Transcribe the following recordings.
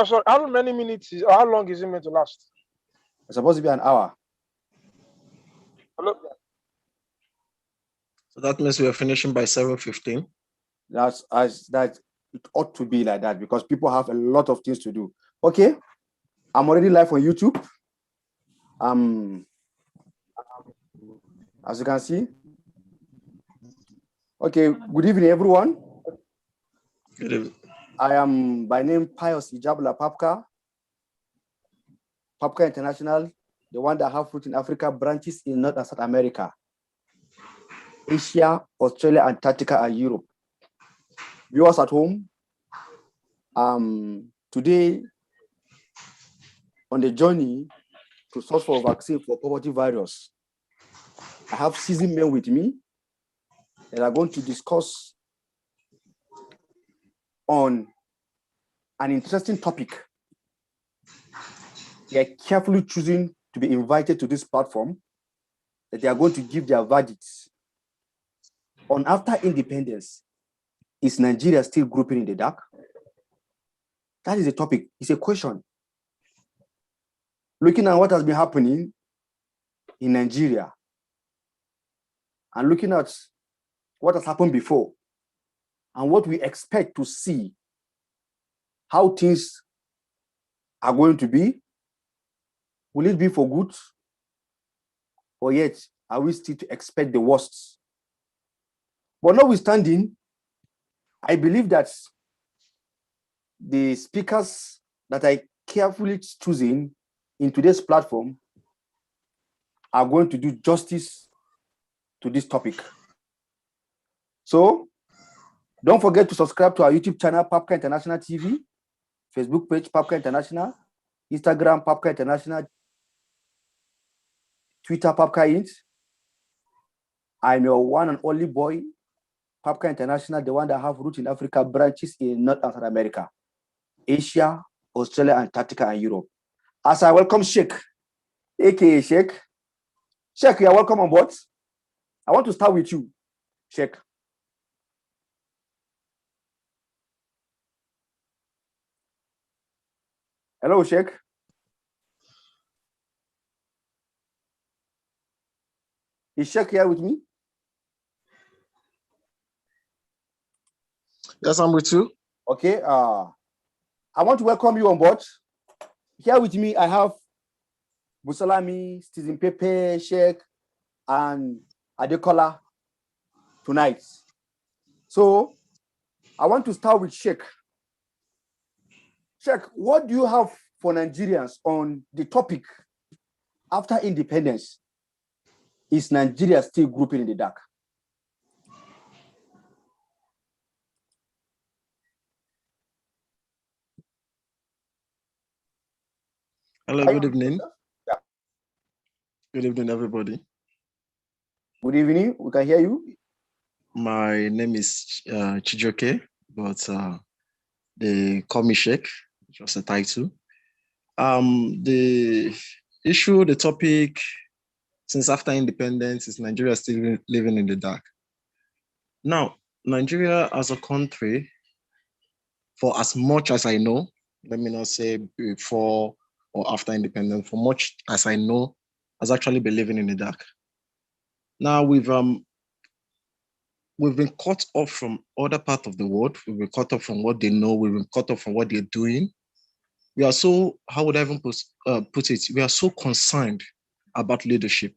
So how many minutes or how long is it meant to last? It's supposed to be an hour. Hello? So that means we are finishing by 7:15. That it ought to be like that because people have a lot of things to do. Okay, I'm already live on YouTube. As you can see. Okay, good evening, everyone. Good evening. I am by name Pius Ijabula Papka International, the one that have fruit in Africa, branches in North and South America, Asia, Australia, Antarctica, and Europe. Viewers at home, today on the journey to source for a vaccine for poverty virus, I have seasoned men with me that are going to discuss on an interesting topic. They are carefully choosing to be invited to this platform, that they are going to give their verdicts on after independence. Is Nigeria still groping in the dark? That is a topic. It's a question. Looking at what has been happening in Nigeria and looking at what has happened before and what we expect to see, how things are going to be. Will it be for good? Or yet, are we still to expect the worst? But notwithstanding, I believe that the speakers that I carefully choosing in today's platform are going to do justice to this topic. So, don't forget to subscribe to our YouTube channel, Papka International TV, Facebook page, Papka International, Instagram, Papka International, Twitter, Papka Int. I'm your one and only boy, Papka International, the one that have roots in Africa, branches in North and South America, Asia, Australia, Antarctica, and Europe. As I welcome Sheikh, aka Sheikh. Sheikh, you are welcome on board. I want to start with you, Sheikh. Hello, Sheikh. Is Sheikh here with me? Yes, I'm with you. Okay. I want to welcome you on board. Here with me, I have Busalami, Stephen Pepe, Sheikh, and Adekola tonight. So I want to start with Sheikh. Sheikh, what do you have for Nigerians on the topic after independence? Is Nigeria still groping in the dark? Hello, good evening. Yeah. Good evening, everybody. Good evening. We can hear you. My name is Chijoke, but they call me Sheikh, just a title. The issue, the topic, since after independence, is Nigeria still living in the dark. Now, Nigeria as a country, for as much as I know, let me not say before or after independence, for much as I know, has actually been living in the dark. Now we've been cut off from other parts of the world. We've been cut off from what they know. We've been cut off from what they're doing. We are so, how would I even put it? We are so concerned about leadership.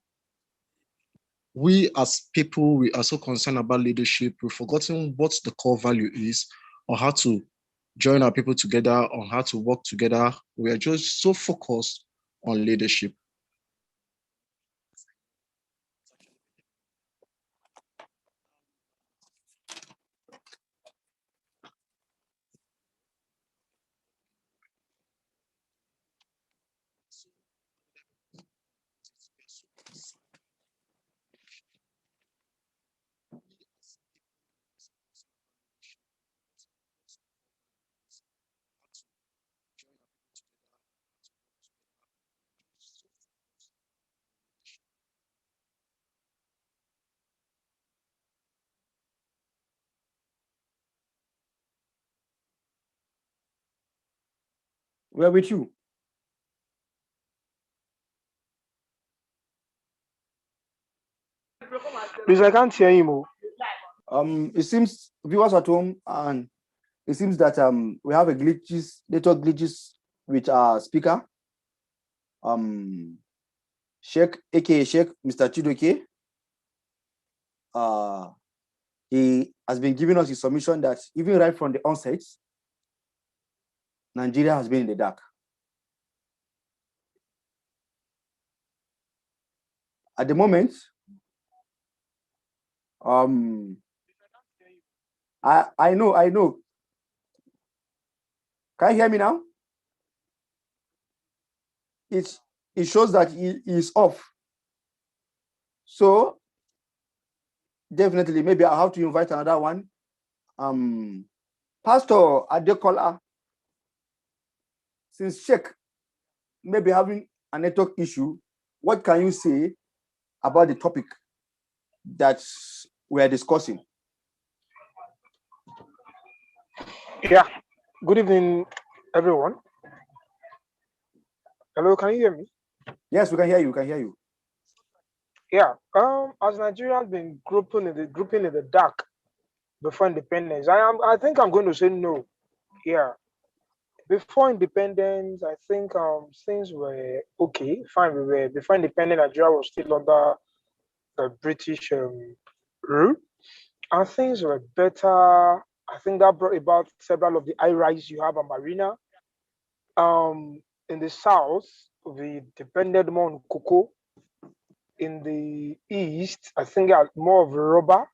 We as people, we are so concerned about leadership. We've forgotten what the core value is or how to join our people together, on how to work together. We are just so focused on leadership. We're with you. Please, I can't hear him. It seems viewers at home, and it seems that we have a network glitches with our speaker. Sheikh, aka Sheikh Mr. Chidoke. He has been giving us his submission that even right from the onset, Nigeria has been in the dark. At the moment, I know. Can you hear me now? It shows that he is off. So definitely, maybe I have to invite another one. Pastor Adekola, since Sheikh may be having a network issue, what can you say about the topic that we are discussing? Yeah. Good evening, everyone. Hello, can you hear me? Yes, we can hear you. We can hear you. Yeah. As Nigeria has been grouping in the dark before independence, I think I'm going to say no. Yeah. Before independence, I think things were okay, fine. Before independence, Nigeria was still under the British rule, and things were better. I think that brought about several of the high rise you have at Marina. In the south, we depended more on cocoa. In the east, I think more of rubber,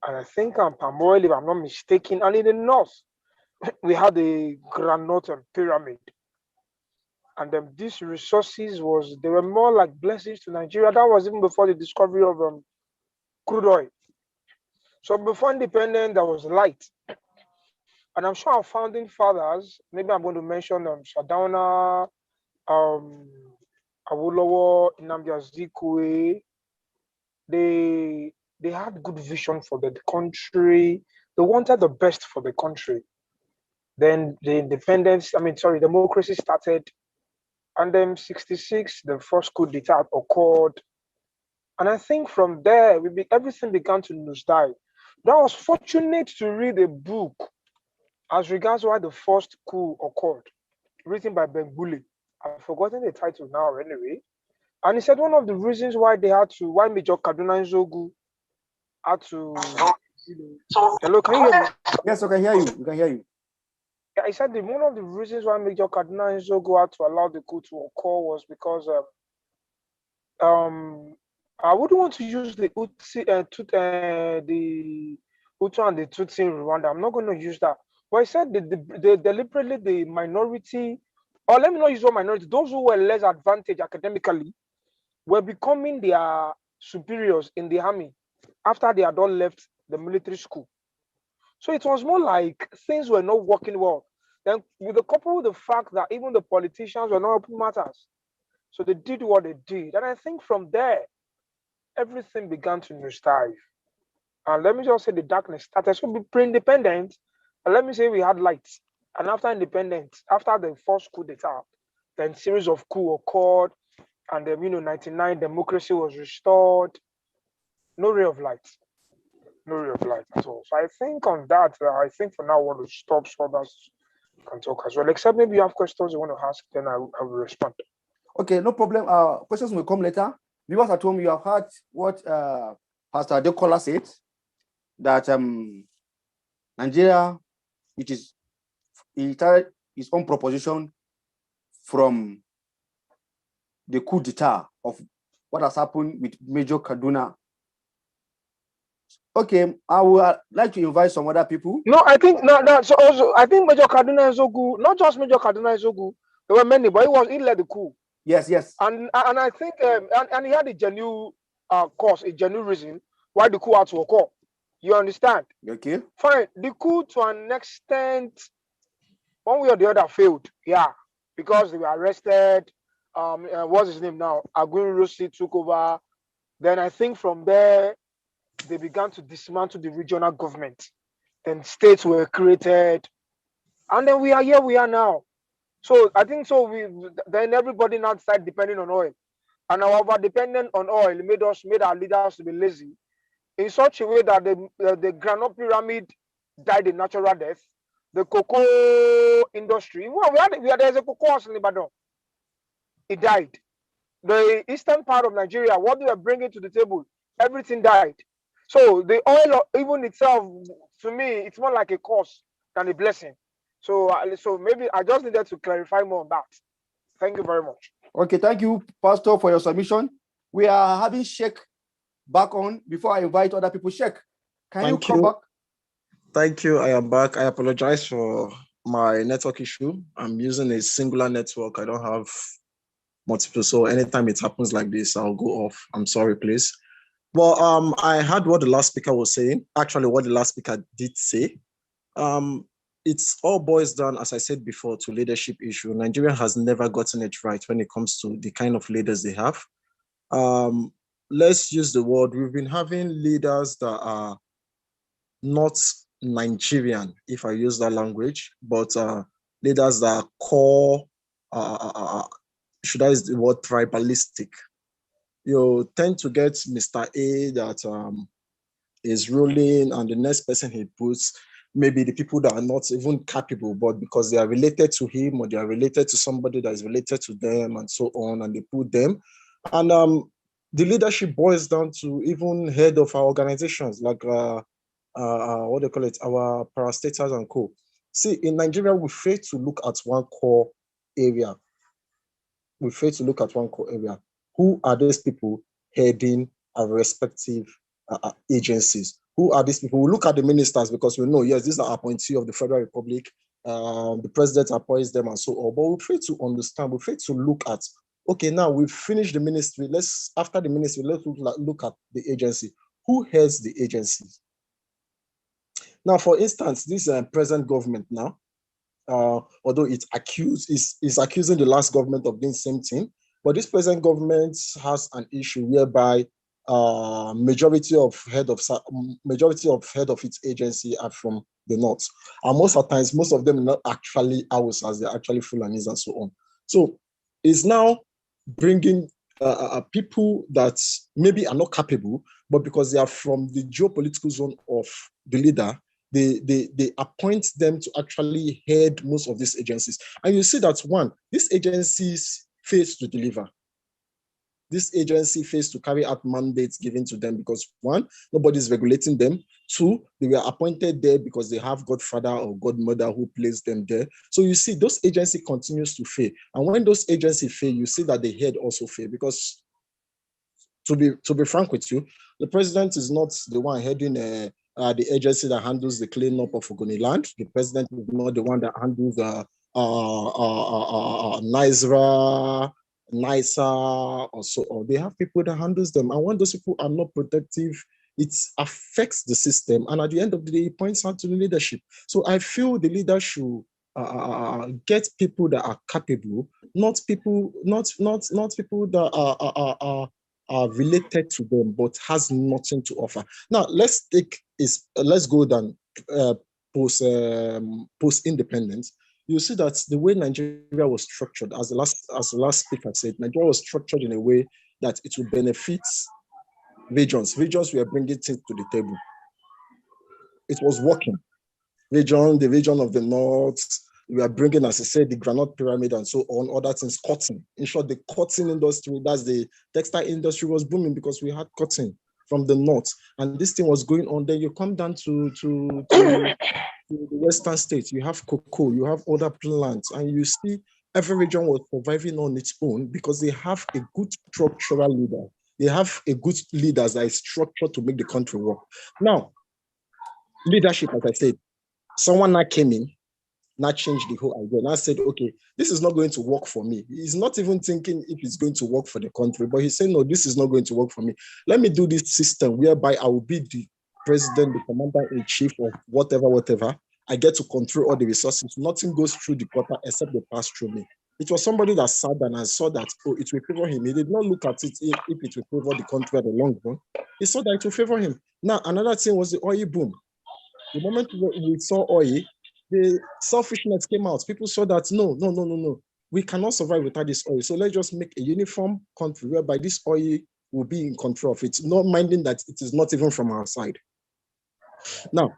and I think palm oil, if I'm not mistaken. And in the north, we had the granite and pyramid. And these resources they were more like blessings to Nigeria. That was even before the discovery of crude oil. So before independence, there was light. And I'm sure our founding fathers, maybe I'm going to mention Sardauna, Awolowo, Nnamdi Azikiwe, they had good vision for the country. They wanted the best for the country. Then democracy started. And then 66, the first coup d'etat occurred. And I think from there, everything began to nosedive. But I was fortunate to read a book as regards why the first coup occurred, written by Ben Bule. I've forgotten the title now anyway. And he said one of the reasons why Major Kaduna Nzogu had to... Hello, can you hear me? Yes, I can hear you. We can hear you. Yeah, he said one of the reasons why Major Kaduna Nzogu had to allow the coup to occur was because I wouldn't want to use the Hutu and the Tutsi in Rwanda. I'm not going to use that. But he said deliberately the minority, or let me not use one minority, those who were less advantaged academically were becoming their superiors in the army after they had all left the military school. So it was more like things were not working well. Then with the fact that even the politicians were not helping matters. So they did what they did. And I think from there, everything began to nosedive. And let me just say the darkness started. So pre-independent, and let me say we had lights. And after independence, after the first coup d'etat, then series of coups occurred, and then 99 democracy was restored. No ray of light. No ray of light at all. So I think on that, I think for now I want to stop so others can talk as well. Except maybe you have questions you want to ask, then I will respond. Okay, no problem. Questions will come later. Viewers at home, you have heard what Pastor Adekola said, that Nigeria, he started his own proposition from the coup d'etat of what has happened with Major Kaduna. Okay, I would like to invite some other people. No, I think so also I think Major Kaduna Nzogu, not just Major Kaduna Nzogu, there were many, but he led the coup. Yes. And I think and he had a genuine cause, a genuine reason why the coup had to occur. You understand? Okay. Fine. The coup to an extent, one way or the other, failed. Yeah, because they were arrested. What's his name now? Aguiyi Ironsi took over. Then I think from there they began to dismantle the regional government. Then states were created, and then we are here. We are now. So I think so. Then everybody now started depending on oil, and our over dependent on oil made our leaders to be lazy in such a way that the granite pyramid died a natural death. The cocoa industry, well, there's a cocoa house in Ibadan. It died. The eastern part of Nigeria, what they were bringing to the table, everything died. So the oil, even itself, to me, it's more like a curse than a blessing. So maybe I just needed to clarify more on that. Thank you very much. Okay, thank you, Pastor, for your submission. We are having Sheikh back on before I invite other people. Sheikh, can you come back? Thank you. I am back. I apologize for my network issue. I'm using a singular network. I don't have multiple. So anytime it happens like this, I'll go off. I'm sorry, please. Well, I heard what the last speaker was saying. Actually, what the last speaker did say. It's all boils down, as I said before, to leadership issue. Nigeria has never gotten it right when it comes to the kind of leaders they have. Let's use the word. We've been having leaders that are not Nigerian, if I use that language, but leaders that are core, should I use the word tribalistic? You tend to get Mr. A that is ruling, and the next person he puts maybe the people that are not even capable, but because they are related to him or they are related to somebody that is related to them and so on, and they put them. And the leadership boils down to even head of our organizations, like what do you call it, our parastatals and co. See, in Nigeria, we fail to look at one core area. We fail to look at one core area. Who are these people heading our respective agencies? Who are these people? We look at the ministers because we know, yes, these are appointees of the Federal Republic. The president appoints them and so on. But we fail to understand, we fail to look at, okay, now we've finished the ministry. After the ministry, let's look at the agency. Who heads the agencies? Now, for instance, this present government now, although it's is accusing the last government of doing the same thing, but this present government has an issue whereby majority of head of its agency are from the north, and most of the times, most of them are not actually Hausas, they're actually Fulanis and so on. So it's now bringing people that maybe are not capable, but because they are from the geopolitical zone of the leader, they appoint them to actually head most of these agencies. And you see that one, these agencies fail to deliver. This agency fails to carry out mandates given to them because one, nobody's regulating them. Two, they were appointed there because they have godfather or godmother who placed them there. So you see, those agency continues to fail. And when those agencies fail, you see that the head also fail because to be frank with you, the president is not the one heading the agency that handles the cleanup of Ogoni land. The president is not the one that handles NISRA, or so on. They have people that handles them. And when those people are not protective, it affects the system. And at the end of the day, it points out to the leadership. So I feel the leader should get people that are capable, not people that are related to them, but has nothing to offer. Now let's go down post independence. You see that the way Nigeria was structured, as the last speaker said, Nigeria was structured in a way that it would benefit regions. Regions were bringing things to the table. It was working. The region of the north, we are bringing, as I said, the granite pyramid and so on, other things, cotton. In short, the cotton industry, that's the textile industry, was booming because we had cotton from the north. And this thing was going on. Then you come down to the western states, you have cocoa, you have other plants, and you see every region was surviving on its own because they have a good structural leader. They have a good leader that is structured to make the country work. Now, leadership, as I said, someone now came in, now changed the whole idea. Now said, okay, this is not going to work for me. He's not even thinking if it's going to work for the country, but he's saying, no, this is not going to work for me. Let me do this system whereby I will be the president, the commander-in-chief of whatever. I get to control all the resources. Nothing goes through the quarter except they pass through me. It was somebody that sat down and saw that, oh, it will favor him. He did not look at it if it will favor the country at the long run. He saw that it will favor him. Now, another thing was the oil boom. The moment we saw oil, the selfishness came out. People saw that no. We cannot survive without this oil. So let's just make a uniform country whereby this oil will be in control of it, not minding that it is not even from our side. Now,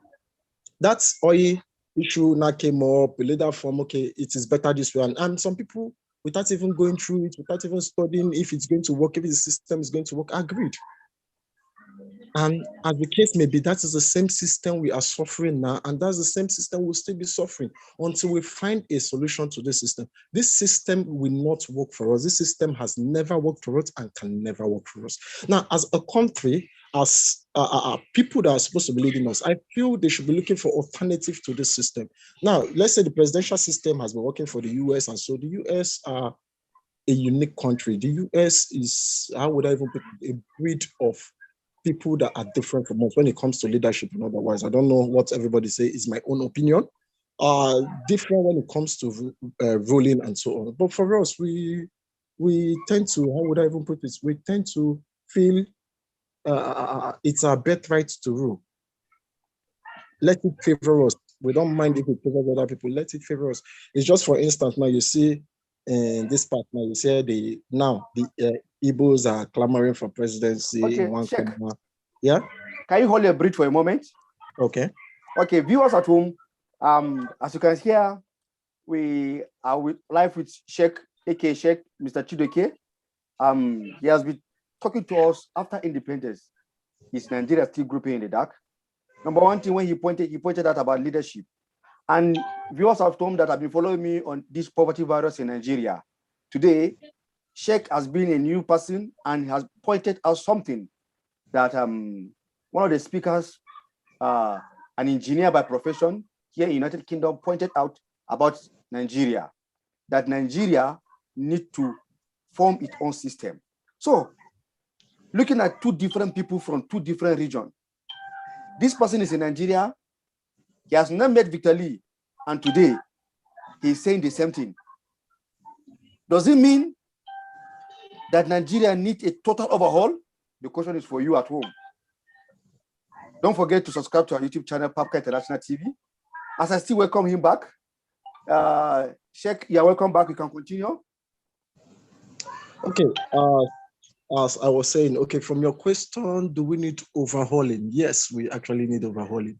that oil issue now came up, the leader from, okay, it is better this way. And some people, without even going through it, without even studying if it's going to work, if the system is going to work, agreed. And as the case may be, that is the same system we are suffering now, and that's the same system we'll still be suffering until we find a solution to this system. This system will not work for us. This system has never worked for us and can never work for us. Now, as a country, as people that are supposed to be leading us, I feel they should be looking for alternatives to this system. Now, let's say the presidential system has been working for the US, and so the US are a unique country. The US is, how would I even put it, a breed of people that are different from us when it comes to leadership and otherwise. I don't know what everybody say is my own opinion. Different when it comes to ruling and so on. But for us, we tend to, how would I even put this? We tend to feel it's our birthright to rule. Let it favor us. We don't mind if it favors other people. Let it favor us. It's just, for instance, now you see in this part, now you say the Igbos are clamoring for presidency in one corner. Yeah. Can you hold your breath for a moment? Okay. Okay, viewers at home, as you can hear, we are live with Sheikh, aka Sheikh Mr. Chidoke. He has been talking to us after independence. Is Nigeria still grouping in the dark? Number one thing, when he pointed out about leadership. And viewers have told that have been following me on this poverty virus in Nigeria. Today, Sheikh has been a new person and has pointed out something that one of the speakers, an engineer by profession here in United Kingdom, pointed out about Nigeria, that Nigeria need to form its own system. So, looking at two different people from two different regions, this person is in Nigeria, he has not met Victor Lee, and today he's saying the same thing. Does it mean that Nigeria needs a total overhaul? The question is for you at home. Don't forget to subscribe to our YouTube channel, Papka International TV. As I still welcome him back, Sheikh, you're welcome back. You can continue. Okay. As I was saying, okay, from your question, do we need overhauling? Yes, we actually need overhauling.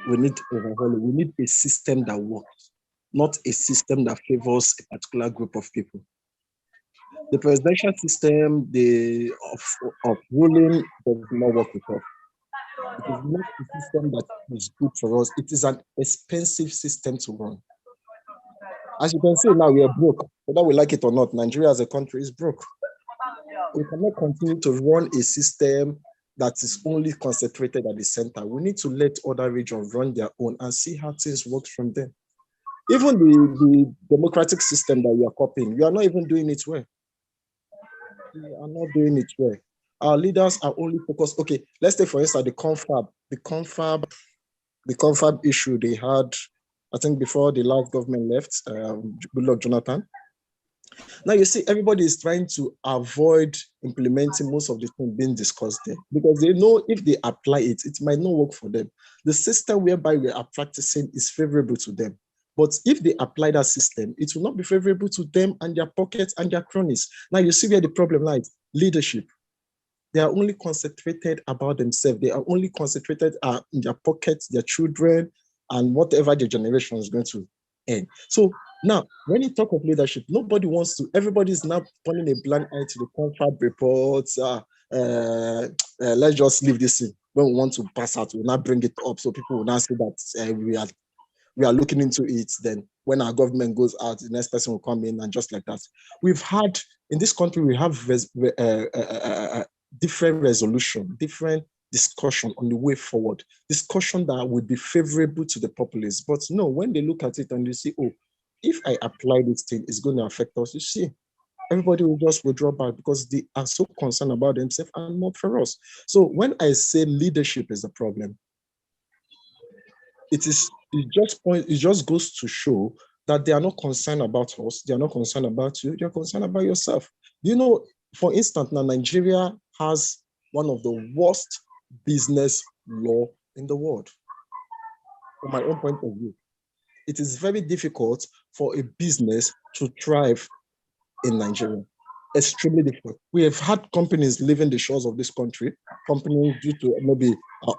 We need overhauling. We need a system that works, not a system that favors a particular group of people. The presidential system of ruling does not work with us. It is not a system that is good for us. It is an expensive system to run. As you can see now, we are broke. Whether we like it or not, Nigeria as a country is broke. We cannot continue to run a system that is only concentrated at the center. We need to let other regions run their own and see how things work from there. Even the democratic system that we are copying, we are not even doing it well. We are not doing it well. Our leaders are only focused. Okay, let's take for instance the confab issue they had, I think before the last government left, Goodluck Jonathan. Now you see, everybody is trying to avoid implementing most of the things being discussed there because they know if they apply it, it might not work for them. The system whereby we are practicing is favorable to them. But if they apply that system, it will not be favorable to them and their pockets and their cronies. Now you see where the problem lies, leadership. They are only concentrated about themselves. They are only concentrated in their pockets, their children, and whatever their generation is going to end. So now, when you talk of leadership, nobody wants to, everybody is now turning a blind eye to the confab reports. Let's just leave this in. When we want to pass out, we'll not bring it up. So people will now say that we are looking into it. Then when our government goes out, the next person will come in and just like that. We've had, in this country, we have different resolution, different discussion on the way forward, discussion that would be favorable to the populace. But no, when they look at it and they say, oh, if I apply this thing, it's going to affect us, you see, everybody will just withdraw back because they are so concerned about themselves and not for us. So when I say leadership is the problem, it just goes to show that they are not concerned about us, they are not concerned about you, they are concerned about yourself. You know, for instance, now Nigeria has one of the worst business law in the world, from my own point of view. it is very difficult for a business to thrive in Nigeria. Extremely difficult. We have had companies leaving the shores of this country, companies due to maybe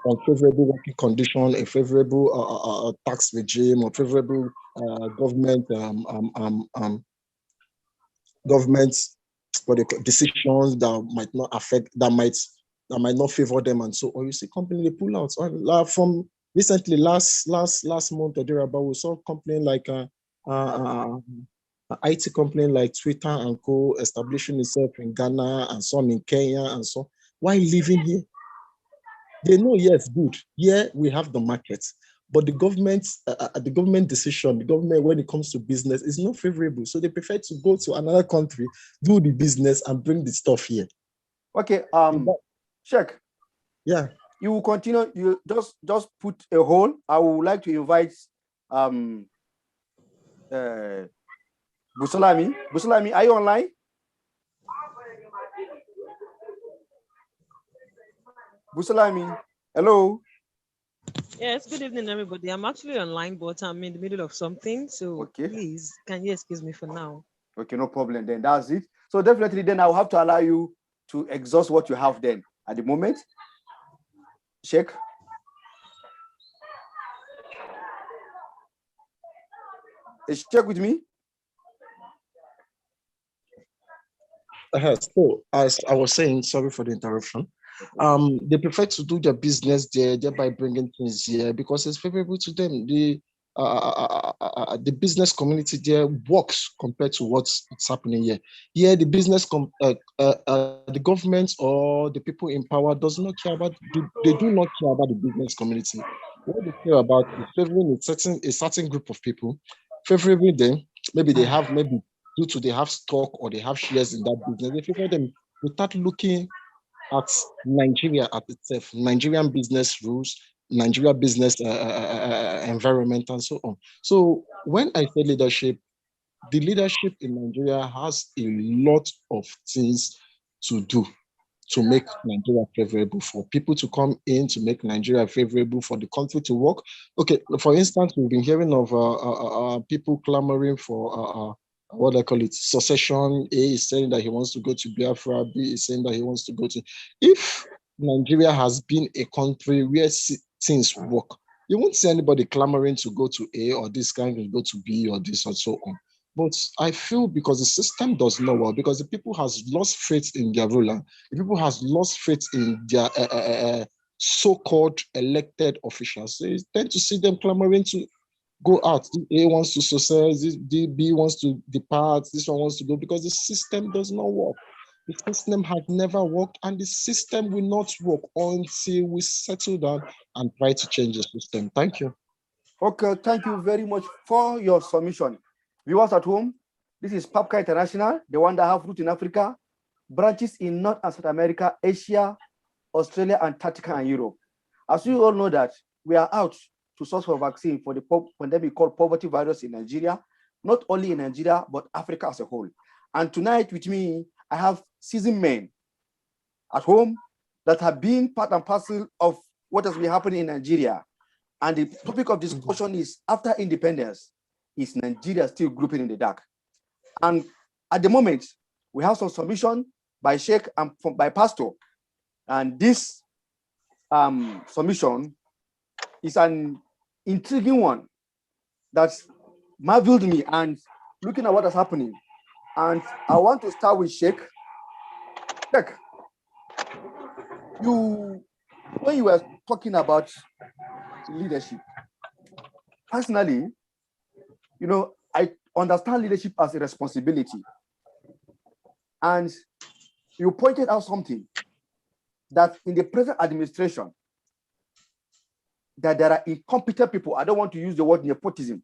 unfavorable working condition, a favorable tax regime, or favorable government decisions that might not affect, that might not favor them, and so on. You see, company they pull out. From recently, last month or thereabout, we saw a company like an IT company like Twitter and Co. establishing itself in Ghana and some in Kenya and so. Why living here? They know, yes, good. Here we have the market, but the government decision, the government when it comes to business is not favorable. So they prefer to go to another country, do the business, and bring the stuff here. Okay. Check. Yeah. You will continue. You just put a hold. I would like to invite Busalami. Busalami, are you online? Busalami, hello. Yes, good evening, everybody. I'm actually online, but I'm in the middle of something. So okay. Please, can you excuse me for now? Okay, no problem then. That's it. So definitely then I'll have to allow you to exhaust what you have then at the moment. Check. Check with me. So as I was saying, sorry for the interruption. They prefer to do their business there, thereby bringing things here because it's favorable to them. The business community there works compared to what's happening here. Here, the business, the government or the people in power does not care about. They do not care about the business community. What they care about is favoring a certain group of people, favoring them. Maybe they have due to they have stock or they have shares in that business. They favor them without looking at Nigeria at itself, Nigerian business rules, Nigeria business environment, and so on. So when I say leadership, the leadership in Nigeria has a lot of things to do to make Nigeria favorable, for people to come in, to make Nigeria favorable, for the country to work. Okay, for instance, we've been hearing of people clamoring for what I call it, secession. A is saying that he wants to go to Biafra. B is saying that he wants to go to. If Nigeria has been a country where things work, you won't see anybody clamoring to go to A or this guy can go to B or this or so on. But I feel because the system does not work, because the people has lost faith in their ruler, the people has lost faith in their so-called elected officials. So you tend to see them clamoring to go out. A wants to success, B wants to depart, this one wants to go, because the system does not work. The system has never worked, and the system will not work until we settle down and try to change the system. Thank you. Okay, thank you very much for your submission. Viewers at home, this is PAPCA International, the one that have roots in Africa, branches in North and South America, Asia, Australia, Antarctica, and Europe. As you all know that we are out to source for vaccine for the pandemic called poverty virus in Nigeria, not only in Nigeria, but Africa as a whole. And tonight with me, I have seasoned men at home that have been part and parcel of what has been happening in Nigeria. And the topic of discussion is, after independence, is Nigeria still grouping in the dark? And at the moment, we have some submission by Sheikh and by Pastor. And this submission is an intriguing one that marveled me, and looking at what is happening. And I want to start with Sheikh. Sheikh, when you were talking about leadership, personally, I understand leadership as a responsibility. And you pointed out something, that in the present administration, that there are incompetent people. I don't want to use the word nepotism,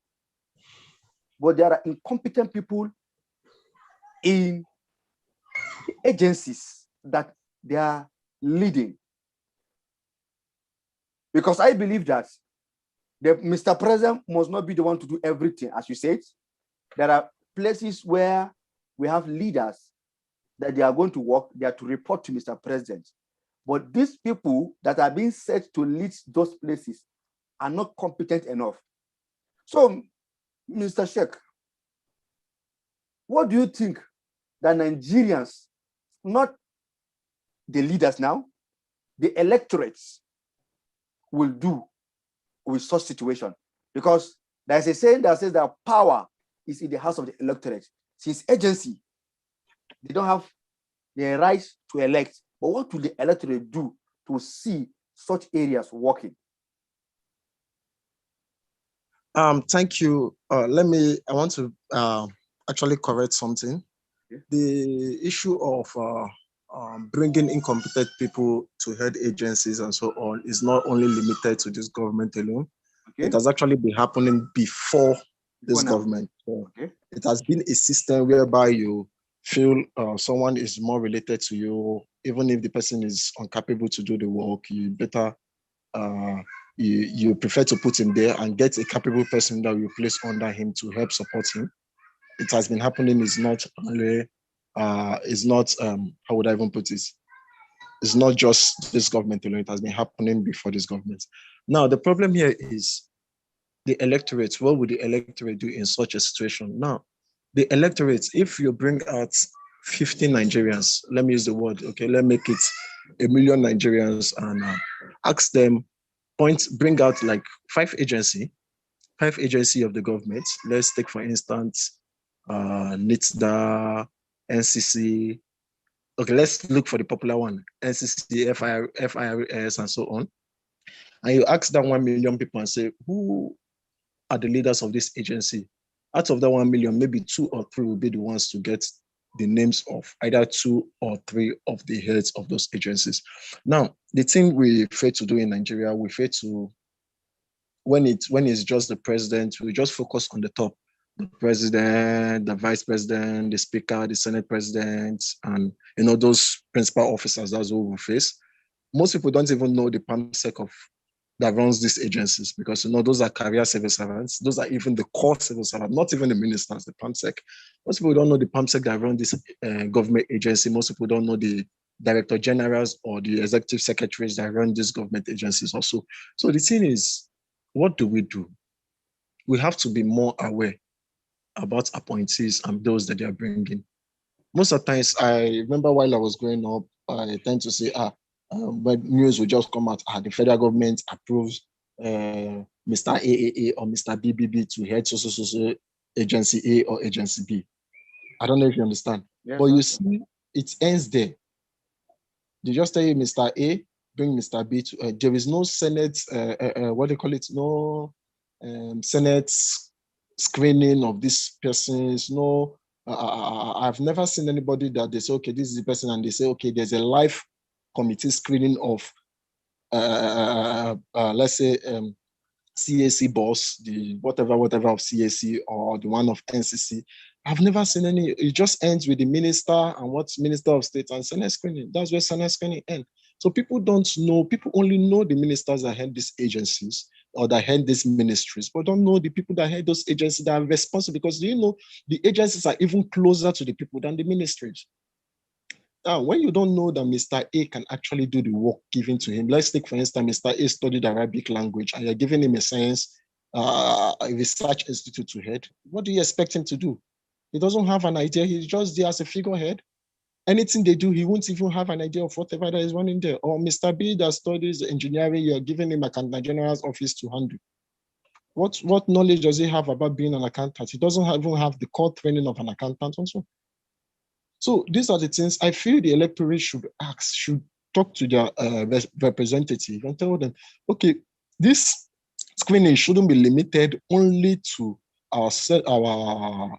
but there are incompetent people in agencies that they are leading. Because I believe that Mr. President must not be the one to do everything. As you said, there are places where we have leaders that they are going to work, they are to report to Mr. President. But these people that are being set to lead those places are not competent enough. So Mr. Sheikh, what do you think that Nigerians, not the leaders now, the electorates will do with such situation? Because there's a saying that says that power is in the hands of the electorate. Since agency, they don't have the right to elect. But what will the electorate do to see such areas working? Thank you. I want to actually correct something. Okay. The issue of bringing incompetent people to head agencies and so on is not only limited to this government alone. Okay. It has actually been happening before this government. So okay. It has been a system whereby you feel someone is more related to you, even if the person is incapable to do the work, you better you prefer to put him there and get a capable person that you place under him to help support him. It has been happening. It's not only, how would I even put it? It's not just this government alone. It has been happening before this government. Now, the problem here is the electorate. What would the electorate do in such a situation? Now, the electorate, if you bring out 50 Nigerians, let me use the word, okay, let's make it 1 million Nigerians and ask them, bring out like five agency of the government. Let's take, for instance, NITDA, NCC. Okay, let's look for the popular one, NCC, FIRS, and so on. And you ask that 1 million people and say, who are the leaders of this agency? Out of that 1 million, maybe 2 or 3 will be the ones to get the names of either 2 or 3 of the heads of those agencies. Now, the thing we fail to do in Nigeria, we fail to, when it's just the president, we just focus on the top. The president, the vice president, the speaker, the senate president, and those principal officers. That's what we face. Most people don't even know the PAMSEC that runs these agencies, because those are career civil servants. Those are even the core civil servants, not even the ministers, the PAMSEC. Most people don't know the PAMSEC that run this government agency. Most people don't know the director generals or the executive secretaries that run these government agencies also. So the thing is, what do? We have to be more aware about appointees and those that they are bringing. Most of the times, I remember while I was growing up, I tend to say, but news will just come out, the federal government approves Mr. AAA or Mr. BBB to head so agency A or agency B. I don't know if you understand. Yes, but you see, it ends there. They just tell you Mr. A, bring Mr. B to, there is no Senate, what do you call it? No Senate screening of these persons. No, I've never seen anybody that they say, okay, this is the person, and they say, okay, there's a live committee screening of, let's say, CAC boss, the whatever of CAC, or the one of NCC. I've never seen any. It just ends with the minister and what's Minister of State and Senate screening. That's where Senate screening ends. So people don't know. People only know the ministers that head these agencies or that head these ministries, but don't know the people that head those agencies that are responsible, because the agencies are even closer to the people than the ministries. Now, when you don't know that Mr. A can actually do the work given to him, let's take, for instance, Mr. A studied Arabic language and you're giving him a science research institute to head, what do you expect him to do? He doesn't have an idea. He's just there as a figurehead. Anything they do, he won't even have an idea of whatever that is running there. Or Mr. B that studies engineering, you're giving him accountant general's office to handle. What knowledge does he have about being an accountant? He doesn't even have the core training of an accountant also. So these are the things I feel the electorate should talk to their representative and tell them, okay, this screening shouldn't be limited only to our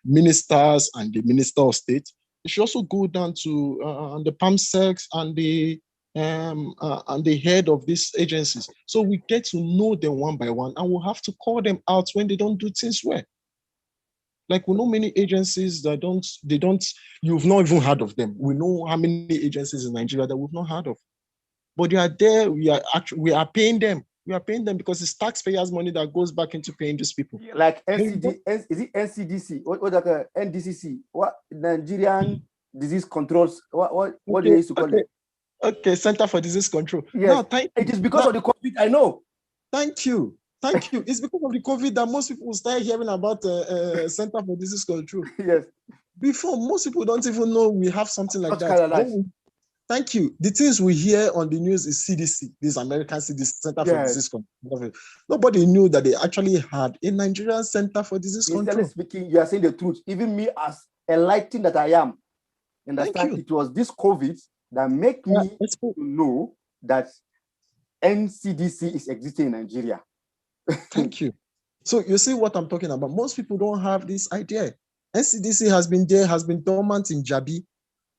ministers and the Minister of State. It should also go down to the PAMSEC and the head of these agencies. So we get to know them one by one, and we'll have to call them out when they don't do things well. Like, we know many agencies that you've not even heard of them. We know how many agencies in Nigeria that we've not heard of. But they are there, we are paying them. We are paying them because it's taxpayers' money that goes back into paying these people. Like is it NCDC? What NDCC? What Nigerian Disease Controls? What do they used to call it? Okay, Center for Disease Control. Yes, it is because of the COVID, I know. Thank you. Thank you. It's because of the COVID that most people start hearing about Center for Disease Control. Yes. Before, most people don't even know we have something like Such that. kind of life. Thank you. The things we hear on the news is CDC, this American CDC, Center for Yes. Disease Control. Nobody knew that they actually had a Nigerian Center for Disease Sincerely Control. speaking, you are saying the truth. Even me, as enlightened that I am, understand you. it was this COVID that make me to know that NCDC is existing in Nigeria. Thank you. So you see what I'm talking about. Most people don't have this idea. NCDC has been there, has been dormant in Jabi,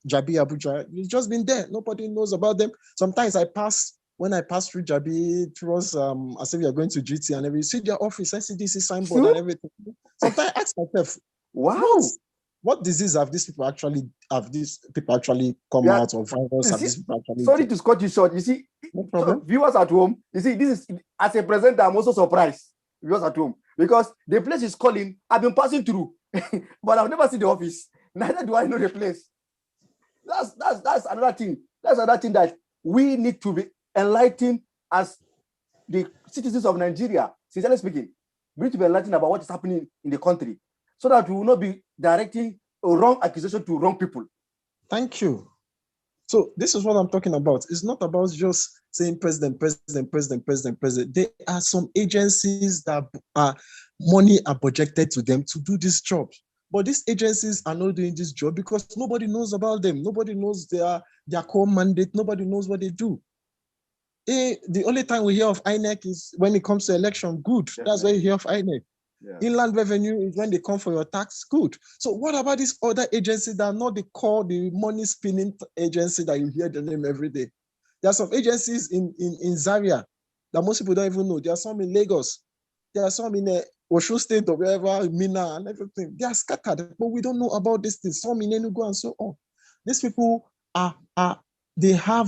Abuja. It's just been there. Nobody knows about them. Sometimes when I pass through Jabi, it was as if you're going to GT and everything. See their office, NCDC signboard and everything. Sometimes I ask myself, wow, what disease have these people actually come out of? Virus have these people actually? Sorry to cut you short. You see, no problem. So viewers at home, you see, this is, as a presenter, I'm also surprised. Viewers at home, because the place is calling. I've been passing through, but I've never seen the office. Neither do I know the place. That's another thing. That's another thing that we need to be enlightened as the citizens of Nigeria. Sincerely speaking, we need to be enlightened about what is happening in the country, so that we will not be directing a wrong accusation to wrong people. Thank you. So this is what I'm talking about. It's not about just saying president. There are some agencies that money are budgeted to them to do this job. But these agencies are not doing this job because nobody knows about them. Nobody knows their core mandate. Nobody knows what they do. The only time we hear of INEC is when it comes to election. Good. That's why you hear of INEC. Yeah. Inland revenue is when they come for your tax. Good. So what about these other agencies that are not the money spinning agency that you hear the name every day? There are some agencies in Zaria that most people don't even know. There are some in Lagos. There are some in Osun State or wherever, Mina and everything. They are scattered, but we don't know about these things. Some in Enugu and so on. These people they are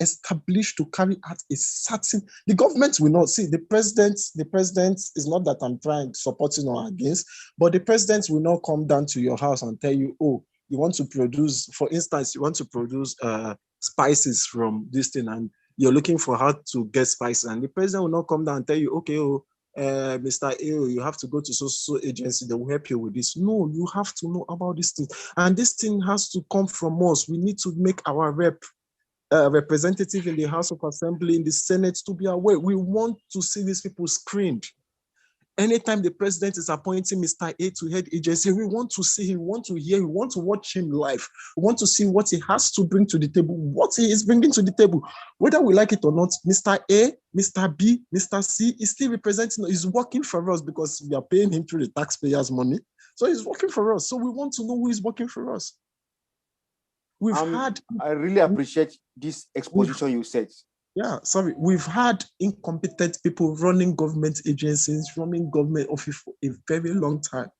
established to carry out a certain, the government will not see, the president is not that I'm trying to support or against, but the president will not come down to your house and tell you, oh, you want to produce, for instance, you want to produce spices from this thing and you're looking for how to get spices. And the president will not come down and tell you, okay, Mr. A, you have to go to so agency that will help you with this. No, you have to know about this thing. And this thing has to come from us. We need to make our representative in the House of Assembly, in the Senate to be aware. We want to see these people screened. Anytime the president is appointing Mr. A to head agency, we want to see him, we want to hear, we want to watch him live. We want to see what he has to bring to the table, what he is bringing to the table. Whether we like it or not, Mr. A, Mr. B, Mr. C is still representing, he's working for us because we are paying him through the taxpayers' money. So he's working for us. So we want to know who is working for us. I really appreciate this exposition you said. Yeah, sorry. We've had incompetent people running government agencies, running government office for a very long time.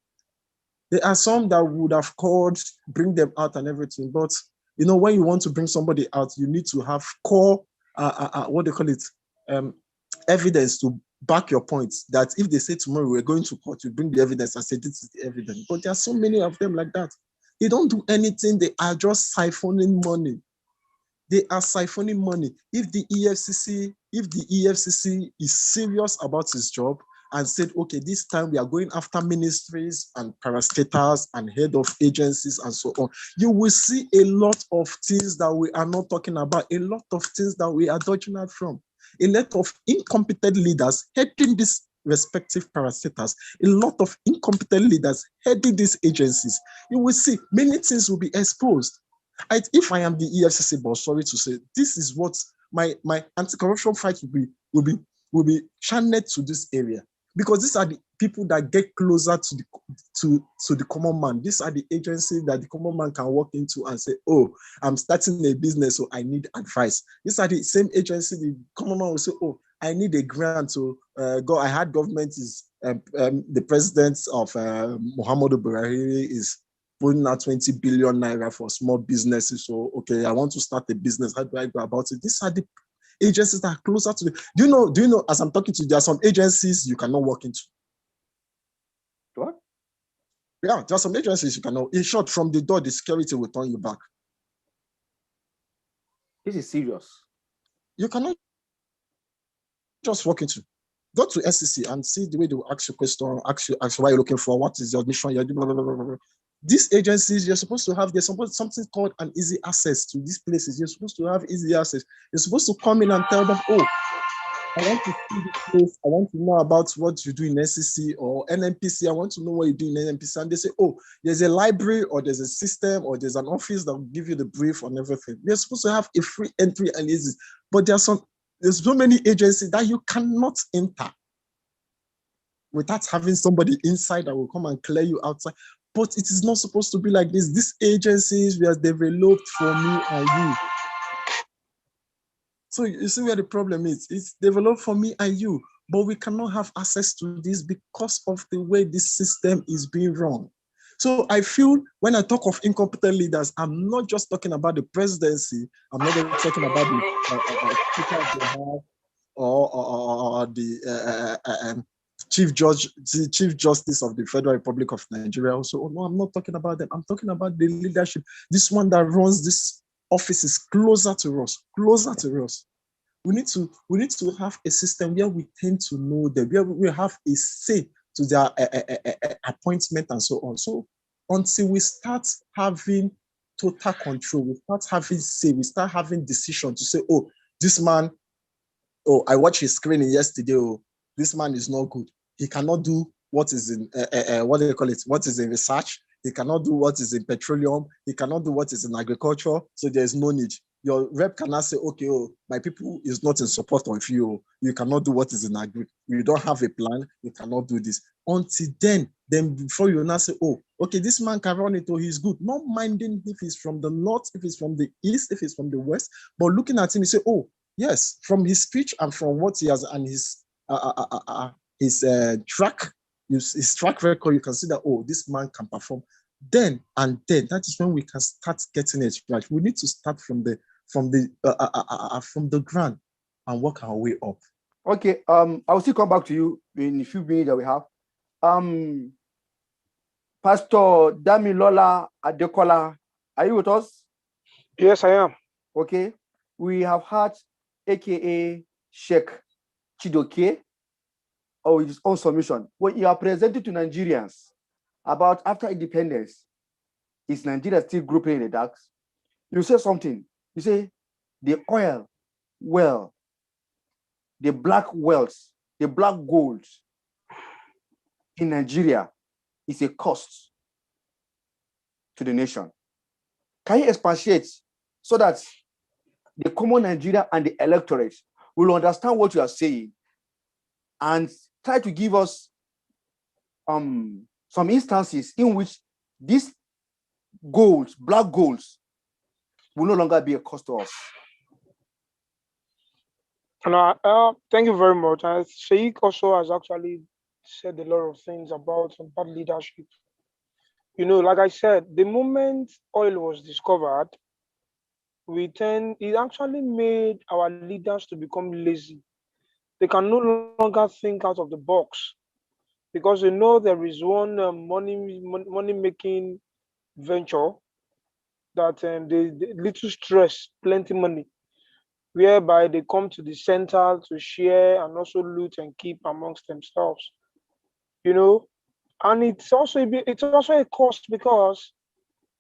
There are some that would have called, bring them out and everything. But, you know, when you want to bring somebody out, you need to have core, what they call it, evidence to back your points. That if they say tomorrow we're going to court, you bring the evidence and say this is the evidence. But there are so many of them like that. They don't do anything. They are just siphoning money. They are siphoning money. If the EFCC is serious about its job and said, okay, this time we are going after ministries and parastatals and head of agencies and so on, you will see a lot of things that we are not talking about, a lot of things that we are dodging out from, a lot of incompetent leaders heading these respective parastatals, a lot of incompetent leaders heading these agencies. You will see many things will be exposed. If I am the EFCC boss, sorry to say, this is what my anti-corruption fight will be channeled to this area, because these are the people that get closer to the common man. These are the agencies that the common man can walk into and say, oh, I'm starting a business, so I need advice. These are the same agencies the common man will say, oh, I need a grant to go. I heard government is the president of Muhammadu Buhari is putting out 20 billion naira for small businesses. So, okay, I want to start a business. How do I go about it? These are the agencies that are closer to the, do you know, as I'm talking to you, there are some agencies you cannot walk into. What? Yeah, there are some agencies you cannot, in short, from the door, the security will turn you back. This is serious. You cannot just walk into. Go to SEC and see the way they will ask you question, ask you why you're looking for, what is your mission, you're doing, blah, blah, blah, blah, blah. These agencies, you're supposed to have, there's something called an easy access to these places. You're supposed to have easy access. You're supposed to come in and tell them, oh, I want to see this place. I want to know about what you do in SEC or NNPC. I want to know what you do in NNPC. And they say, oh, there's a library or there's a system or there's an office that will give you the brief on everything. You're supposed to have a free entry and easy. But there's so many agencies that you cannot enter without having somebody inside that will come and clear you outside. But it is not supposed to be like this. These agencies were developed for me and you. So you see where the problem is. It's developed for me and you, but we cannot have access to this because of the way this system is being run. So I feel when I talk of incompetent leaders, I'm not just talking about the presidency. I'm not just talking about the speaker of the House or the Chief Justice of the Federal Republic of Nigeria. Also, no, I'm not talking about them. I'm talking about the leadership. This one that runs this office is closer to us. We need to have a system where we tend to know them, where we have a say to their appointment and so on. So until we start having total control, we start having say, we start having decision to say, oh, this man, oh, I watched his screening yesterday. Oh, this man is not good. He cannot do what is in what do they call it? What is in research? He cannot do what is in petroleum. He cannot do what is in agriculture. So there is no need. Your rep cannot say, okay, oh, my people is not in support of you. You cannot do what is in agri. You don't have a plan. You cannot do this. Until then before you now say, oh, okay, this man can run it, oh, he's good. Not minding if he's from the north, if he's from the east, if he's from the west, but looking at him, you say, oh, yes, from his speech and from what he has and his track record, you can see that, oh, this man can perform. Then that is when we can start getting it right. We need to start from the ground and work our way up. Okay, I'll still come back to you in a few minutes that we have. Pastor Damilola Adekola, are you with us? Yes, I am. Okay, we have had AKA Sheikh Chidoke or his own submission. When you are presenting to Nigerians about after independence, is Nigeria still groping in the dark? You say something. You say the oil well, the black wealth, the black gold in Nigeria is a cost to the nation. Can you expatiate so that the common Nigeria and the electorate will understand what you are saying and try to give us some instances in which these goals, black goals, will no longer be a cost to us? Thank you very much. Sheikh also has actually said a lot of things about some bad leadership. You know, like I said, the moment oil was discovered, it actually made our leaders to become lazy. They can no longer think out of the box because they know there is one money making venture that they little stress, plenty money, whereby they come to the center to share and also loot and keep amongst themselves. You know, and it's also a cost because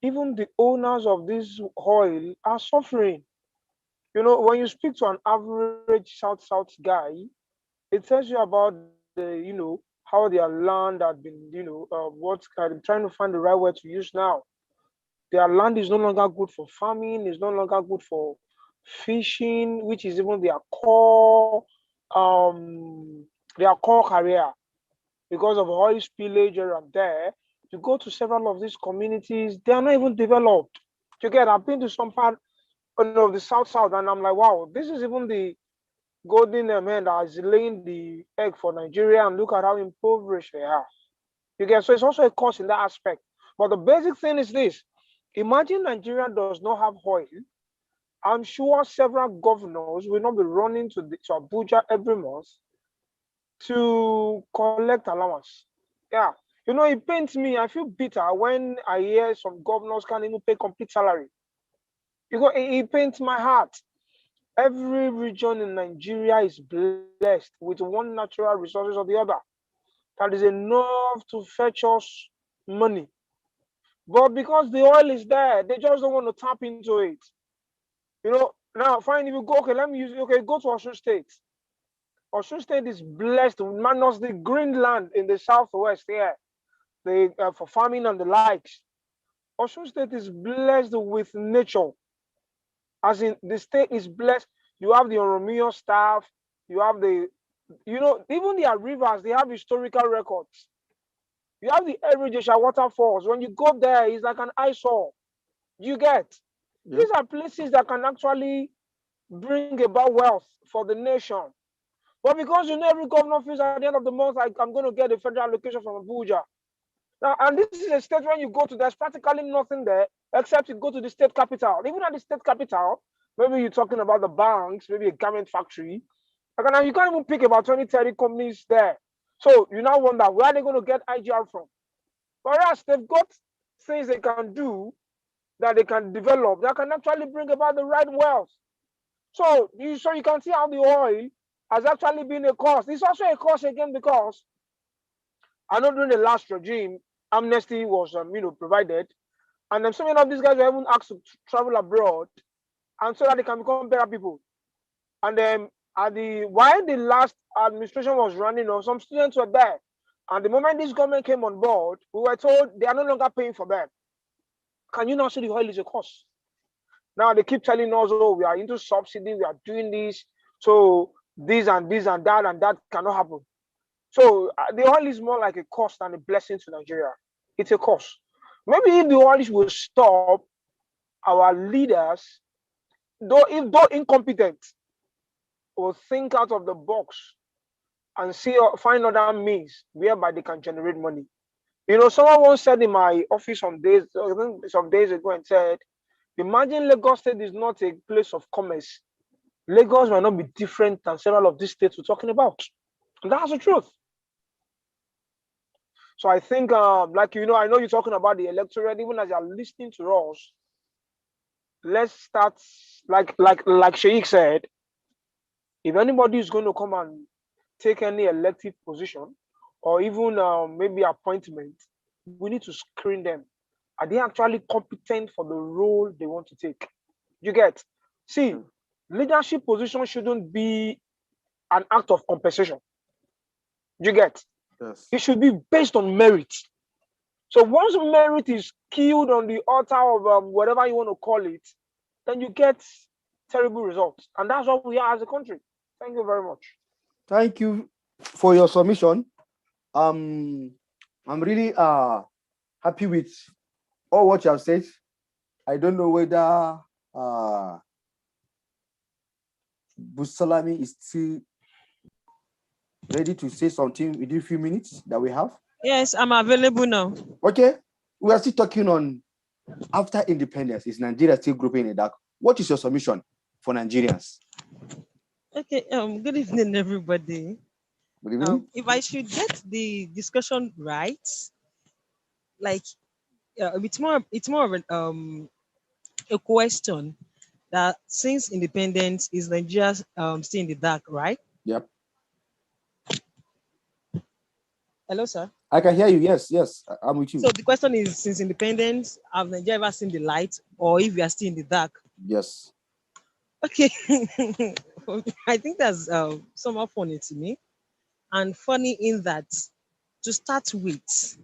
even the owners of this oil are suffering. You know, when you speak to an average South guy, it tells you about how their land had been, what kind of trying to find the right word to use now. Their land is no longer good for farming, is no longer good for fishing, which is even their core career because of oil spillage here and there. You go to several of these communities, they are not even developed. I've been to some part of the South, and I'm like, wow, this is even the golden man that is laying the egg for Nigeria, and look at how impoverished they are. So it's also a cost in that aspect. But the basic thing is this: imagine Nigeria does not have oil. I'm sure several governors will not be running to Abuja every month to collect allowance. Yeah. You know, it pains me. I feel bitter when I hear some governors can't even pay complete salary. It pains my heart. Every region in Nigeria is blessed with one natural resources or the other that is enough to fetch us money. But because the oil is there, they just don't want to tap into it. Now fine, if you go, okay, let me use, okay, go to Osun State. Osun State is blessed minus the green land in the southwest here, for farming and the likes. Osun State is blessed with nature. As in, the state is blessed. You have the Oromiyo staff, you have even their rivers, they have historical records. You have the Erejesha waterfalls. When you go there, it's like an eyesore. You get? Yeah. These are places that can actually bring about wealth for the nation. But because every governor feels at the end of the month, I'm going to get a federal allocation from Abuja. Now, and this is a state when you go to, there's practically nothing there except you go to the state capital. Even at the state capital, maybe you're talking about the banks, maybe a garment factory. And you can't even pick about 20, 30 companies there. So you now wonder, where are they going to get IGR from? Whereas they've got things they can do that they can develop that can actually bring about the right wealth. So you can see how the oil has actually been a cost. It's also a cost again because I know during the last regime, amnesty was provided, and then so many of these guys were even asked to travel abroad, and so that they can become better people. And then while the last administration was running, some students were there, and the moment this government came on board, we were told they are no longer paying for them. Can you now see the oil is a cost? Now they keep telling us, oh, we are into subsidy, we are doing this, so this and that cannot happen. So the oil is more like a cost than a blessing to Nigeria. It's a cost. Maybe if the oil will stop, our leaders, though incompetent, will think out of the box and find other means whereby they can generate money. Someone once said in my office some days ago and said, imagine Lagos State is not a place of commerce. Lagos might not be different than several of these states we're talking about. And that's the truth. So I think, I know you're talking about the electorate, even as you're listening to us, let's start, like Sheikh said, if anybody is going to come and take any elective position or even maybe appointment, we need to screen them. Are they actually competent for the role they want to take? You get? See, leadership position shouldn't be an act of compensation. You get? Yes. It should be based on merit. So once merit is killed on the altar of whatever you want to call it, then you get terrible results. And that's what we are as a country. Thank you very much. Thank you for your submission. I'm really happy with all what you have said. I don't know whether Busalami is still ready to say something within a few minutes that we have. Yes, I'm available now. Okay, we are still talking on after independence. Is Nigeria still groping in the dark? What is your submission for Nigerians? Okay. Good evening, everybody. Good evening. If I should get the discussion right, like it's more of a question that since independence is Nigeria still in the dark, right? Yep. Hello, sir. I can hear you. Yes, I'm with you. So the question is, since independence, have Nigeria ever seen the light, or if we are still in the dark? Yes. Okay. I think that's somewhat funny to me, and funny in that, to start with,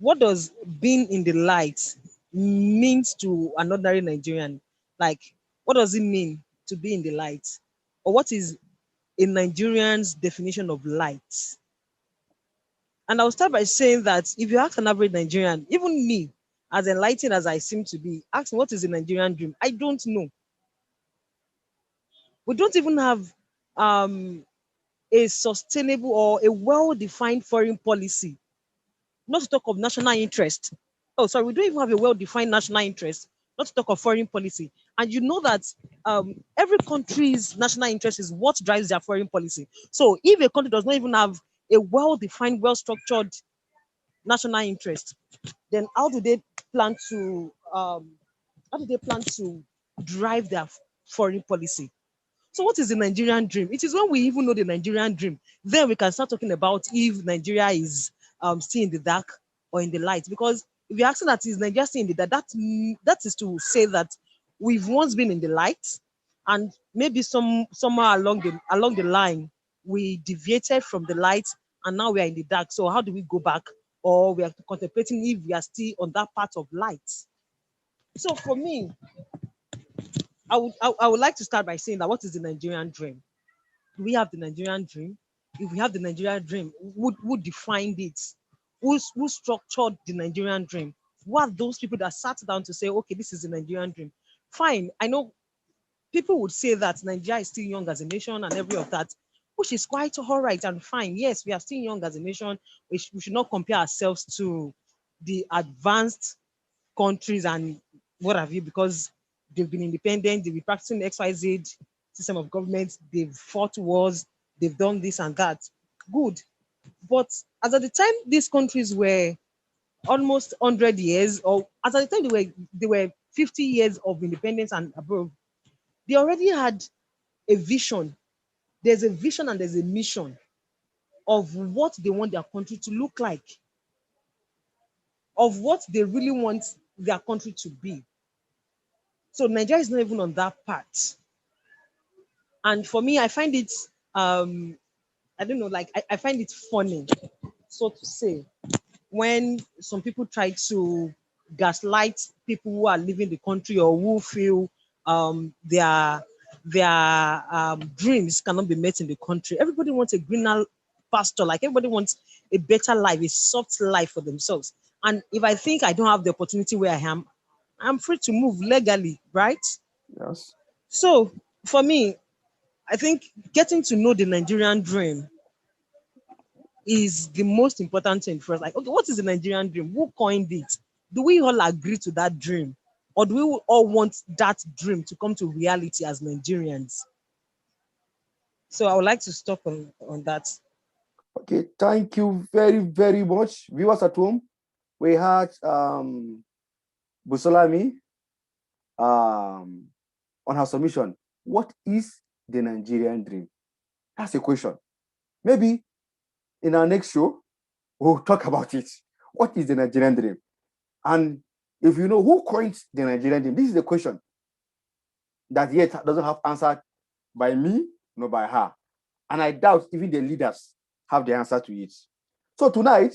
what does being in the light means to an ordinary Nigerian? Like, what does it mean to be in the light? Or what is a Nigerian's definition of light? And I'll start by saying that if you ask an average Nigerian, even me, as enlightened as I seem to be, ask me what is a Nigerian dream? I don't know. We don't even have a sustainable or a well-defined foreign policy, not to talk of national interest. Oh, sorry, we don't even have a well-defined national interest, not to talk of foreign policy. And you know that every country's national interest is what drives their foreign policy. So if a country does not even have a well-defined, well-structured national interest, then how do they plan to drive their foreign policy. So what is the Nigerian dream? It is when we even know the Nigerian dream, then we can start talking about if Nigeria is still in the dark or in the light. Because if you're asking that is Nigeria still in the dark, that is to say that we've once been in the light, and maybe somewhere along the line we deviated from the light, and now we are in the dark. So how do we go back? Or we are contemplating if we are still on that part of light. So for me, I would like to start by saying that what is the Nigerian dream? Do we have the Nigerian dream? If we have the Nigerian dream, who defined it? Who structured the Nigerian dream? Who are those people that sat down to say, okay, this is the Nigerian dream? Fine. I know people would say that Nigeria is still young as a nation and every of that, which is quite all right and fine. Yes, we are still young as a nation. We should not compare ourselves to the advanced countries and what have you, because they've been independent, they've been practicing XYZ system of government, they've fought wars, they've done this and that. Good. But as at the time these countries were almost 100 years, or as at the time they were 50 years of independence and above, they already had a vision. There's a vision and there's a mission of what they want their country to look like, of what they really want their country to be. So Nigeria is not even on that part. And for me, I find it I don't know, like I find it funny, so to say, when some people try to gaslight people who are leaving the country or who feel their dreams cannot be met in the country. Everybody wants a greener pasture, like everybody wants a better life, a soft life for themselves. And if I think I don't have the opportunity where I am, I'm free to move legally, right? Yes. So for me, I think getting to know the Nigerian dream is the most important thing for us. Like, okay, what is the Nigerian dream? Who coined it? Do we all agree to that dream? Or do we all want that dream to come to reality as Nigerians? So I would like to stop on that. Okay, thank you very, very much. Viewers at home, we had Busolami on her submission. What is the Nigerian dream? That's a question. Maybe in our next show, we'll talk about it. What is the Nigerian dream? And if you know who coined the Nigerian dream, this is the question that yet doesn't have answered by me, nor by her. And I doubt even the leaders have the answer to it. So tonight,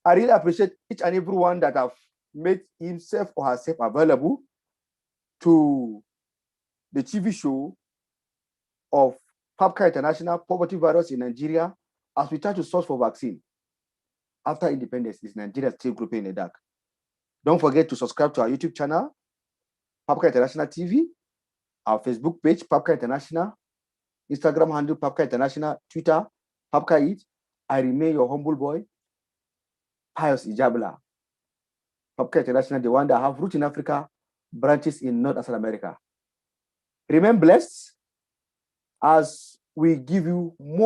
I really appreciate each and everyone that have made himself or herself available to the TV show of PAPCA International, Poverty Virus in Nigeria, as we try to source for vaccine. After independence, is Nigeria still groping in the dark? Don't forget to subscribe to our YouTube channel, PAPCA International TV, our Facebook page, PAPCA International, Instagram handle, PAPCA International, Twitter, PAPCA Eat. I remain your humble boy, Pius Ijabla. PAPCA International, the one that have roots in Africa, branches in North and South America. Remain blessed as we give you more